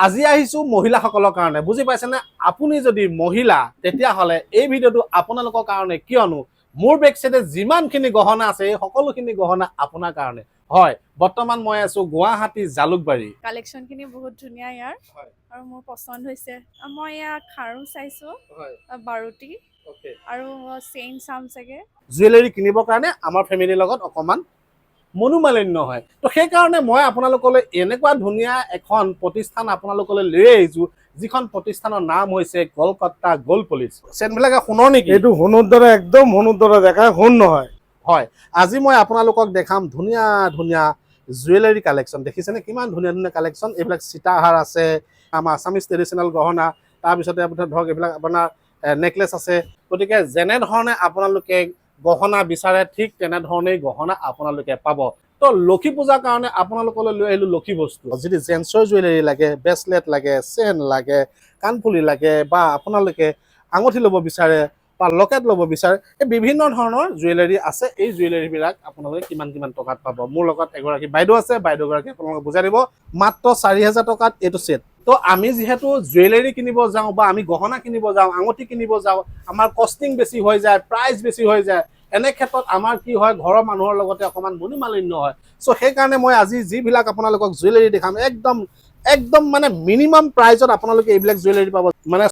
আজি আহিছো মহিলাসকলৰ কাৰণে বুজি পাইছেনে আপুনি যদি মহিলা তেতিয়াহ'লে এই ভিডিঅ'টো আপোনালোকৰ কাৰণে কিয়নো মোৰ বেক সাইডে যিমানখিনি গহনা আছে এই সকলোখিনি গহনা আপোনাৰ কাৰণে হয় বৰ্তমান মই আছো গুৱাহাটী জালুকবাৰী কালেকশ্যনখিনি বহুত ধুনীয়া ইয়াৰ আৰু মোৰ পছন্দ হৈছে মই ইয়া খাৰু চাইছো বাৰুটি আৰু চেইন চাম চাগে জুৱেলাৰী কিনিবৰ কাৰণে আমাৰ ফেমিলিৰ লগত অকমান মনোমালিন্য হয় তো সেইকাৰণে মই আপোনালোকলৈ এনেকুৱা ধুনীয়া এখন প্ৰতিষ্ঠান আপোনালোকলৈ লৈ আহিছো যিখন প্ৰতিষ্ঠানৰ নাম হৈছে কলকাতা গোল্ড পলিচ চেনবিলাকে সোণৰ নেকি এইটো সোণৰ দৰে একদম সোণৰ দৰে দেখা সোণ নহয় হয় আজি মই আপোনালোকক দেখাম ধুনীয়া ধুনীয়া জুৱেলাৰী কালেকশ্যন দেখিছেনে কিমান ধুনীয়া ধুনীয়া কালেকশ্যন এইবিলাক সীতাহাৰ আছে আমাৰ আছামিজ ট্ৰেডিশ্যনেল গহনা তাৰপিছতে আপোনাৰ ধৰক এইবিলাক আপোনাৰ নেকলেছ আছে গতিকে যেনেধৰণে আপোনালোকে গহনা বিচাৰে ঠিক তেনেধৰণেই গহনা আপোনালোকে পাব তো লক্ষী পূজাৰ কাৰণে আপোনালোকলৈ লৈ আহিলোঁ লক্ষী বস্তু যদি জেন্টছৰ জুৱেলাৰী লাগে ব্ৰেচলেট লাগে চেন লাগে কাণফুলি লাগে বা আপোনালোকে আঙুঠি ল'ব বিচাৰে বা লকেট ল'ব বিচাৰে এই বিভিন্ন ধৰণৰ জুৱেলাৰী আছে এই জুৱেলাৰীবিলাক আপোনালোকে কিমান কিমান টকাত পাব মোৰ লগত এগৰাকী বাইদেউ আছে বাইদেউগৰাকী আপোনালোকে বুজাই দিব মাত্ৰ 4,000 টকাত এইটো ছেট তো আমি যিহেতু জুৱেলাৰী কিনিব যাওঁ বা আমি গহনা কিনিব যাওঁ আঙুঠি কিনিব যাওঁ আমাৰ কষ্টিং বেছি হৈ যায় প্ৰাইচ বেছি হৈ যায় এনে ক্ষেত্ৰত আমাৰ কি হয় ঘৰৰ মানুহৰ লগতে অকণমান মনোমালিন্য হয় চ' সেইকাৰণে মই আজি যিবিলাক আপোনালোকক জুৱেলাৰী দেখাম একদম মানে মিনিমাম প্ৰাইজত আপোনালোকে এইবিলাক জুৱেলাৰী পাব মানে